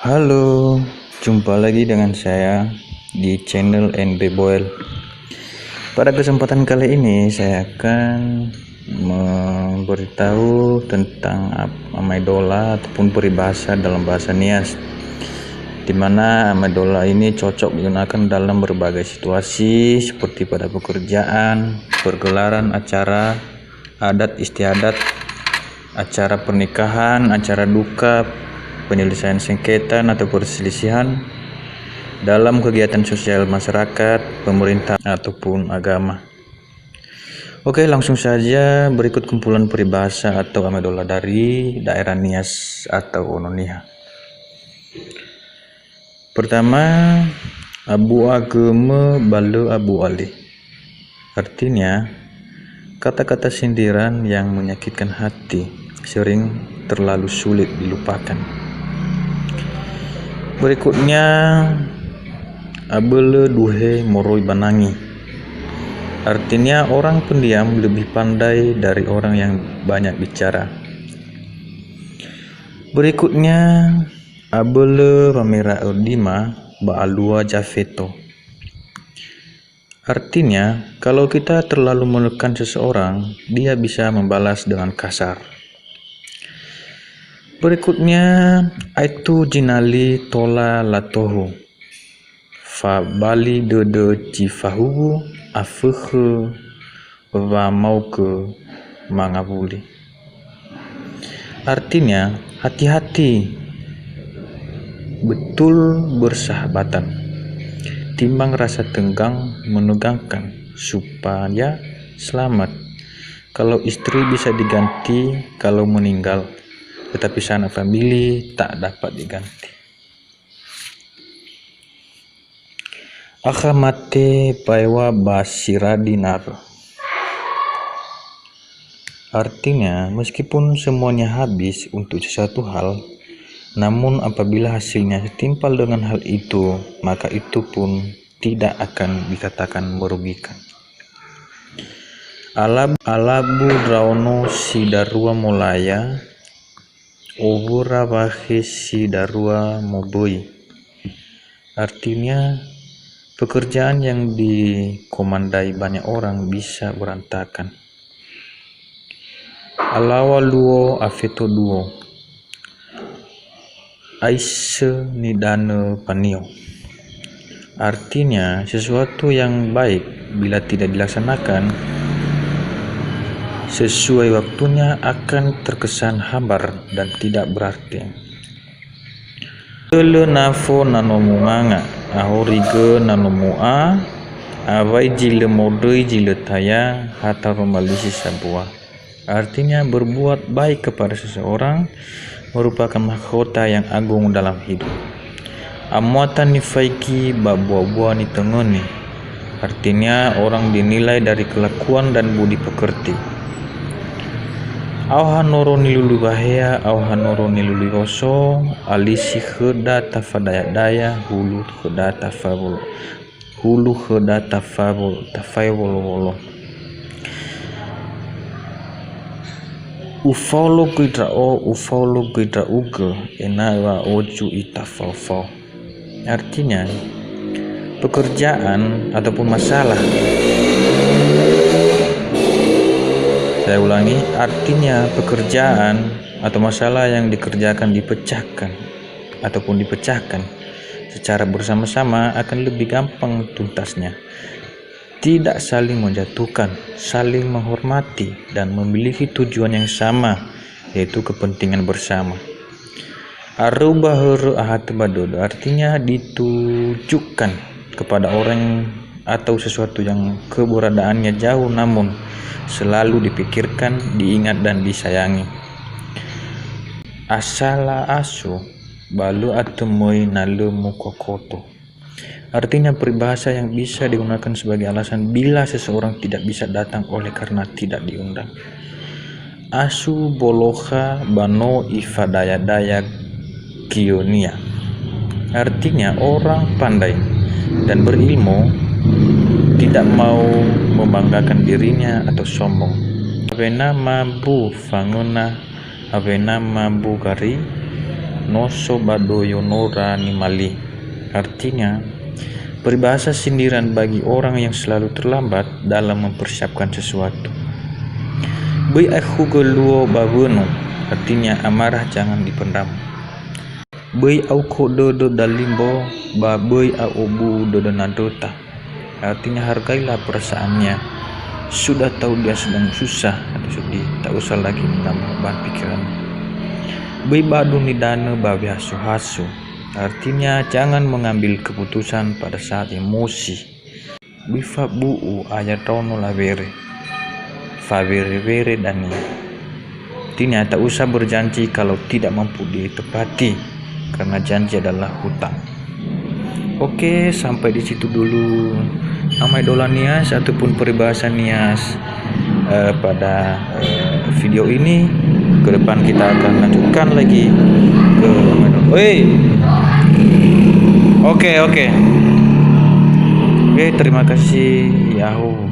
Halo, jumpa lagi dengan saya di channel NB Boel. Pada kesempatan kali ini saya akan memberitahu tentang amaidola ataupun peribahasa dalam bahasa Nias, di mana amaidola ini cocok digunakan dalam berbagai situasi seperti pada pekerjaan, pergelaran acara adat istiadat, acara pernikahan, acara duka, penyelesaian sengketa atau perselisihan, dalam kegiatan sosial masyarakat, pemerintah ataupun agama. Oke, langsung saja berikut kumpulan peribahasa atau amaidola dari daerah Nias atau Ononia. Pertama, Abu Ageme Balu Abu Ali. Artinya, kata-kata sindiran yang menyakitkan hati sering terlalu sulit dilupakan. Berikutnya, Abele Duhe Moroi Banangi. Artinya orang pendiam lebih pandai dari orang yang banyak bicara. Berikutnya, Abele Ramira Udima Baalua Jafeto. Artinya, kalau kita terlalu menekan seseorang, dia bisa membalas dengan kasar. Berikutnya, Aitu Jinali Tola Latohu Fa Bali Dede Cifahu Afehe Wa Mauke Mangabuli. Artinya, hati-hati, betul bersahabatan, timbang rasa tenggang menegangkan, supaya selamat. Kalau istri bisa diganti kalau meninggal, tetapi sanak famili tak dapat diganti. Akhamate Paiwa Basiradinar. Artinya, meskipun semuanya habis untuk sesuatu hal, namun apabila hasilnya setimpal dengan hal itu, maka itu pun tidak akan dikatakan merugikan. Alabu Draono Sidarua Molaya Obura Bahis Sidarua Moboi. Artinya, pekerjaan yang dikomandai banyak orang bisa berantakan. Alawa Luo Afeto Duo Aise Nidane Panio. Artinya, sesuatu yang baik bila tidak dilaksanakan sesuai waktunya akan terkesan hambar dan tidak berarti. Ele nafo nanomunganga ahorige nanomua avai jile modoi jile taya hatta romalisi sabua. Artinya, berbuat baik kepada seseorang merupakan mahkota yang agung dalam hidup. Amuatan nifaiki babuah-buah ni tengoni. Artinya, orang dinilai dari kelakuan dan budi pekerti. Auhanoro nilulu bahaya, auhanoro nilulu roso, alisi kheda tafadaya hulu kheda tafabul, hulu kheda tafayolo. Ufaulo gidra uge enawa oju itafafau. Artinya, pekerjaan ataupun masalah. Saya ulangi, artinya pekerjaan atau masalah yang dikerjakan dipecahkan secara bersama-sama akan lebih gampang tuntasnya. Tidak saling menjatuhkan, saling menghormati dan memiliki tujuan yang sama, yaitu kepentingan bersama. Arubahuru ahatbadodo, artinya ditujukan kepada orang atau sesuatu yang keberadaannya jauh namun selalu dipikirkan, diingat dan disayangi. Asala asu balu atemoi nalu mukokoto. Artinya, peribahasa yang bisa digunakan sebagai alasan bila seseorang tidak bisa datang oleh karena tidak diundang. Asu boloha bano ifadaya-daya kionia. Artinya, orang pandai dan berilmu tidak mau membanggakan dirinya atau sombong. Avena mabu fanguna avena mabu gari noso badoyo nora nimali. Artinya, peribahasa sindiran bagi orang yang selalu terlambat dalam mempersiapkan sesuatu. Bai aku geluo babeno, artinya amarah jangan dipendam. Bai au dodo dalimbo ba bai au bu dodo nadota, artinya hargailah perasaannya. Sudah tahu dia sedang susah atau sedih, tak usah lagi menambah beban pikiran. Bai badu nidana babi hasu-hasu, artinya jangan mengambil keputusan pada saat emosi. Bai fa buu ayatono lavere, favere dan artinya tak usah berjanji kalau tidak mampu ditepati, karena janji adalah hutang. Oke, sampai di situ dulu Amai Dola Nias ataupun peribahasa Nias pada video ini. Ke depan kita akan lanjutkan lagi ke Oke, terima kasih Yahoo.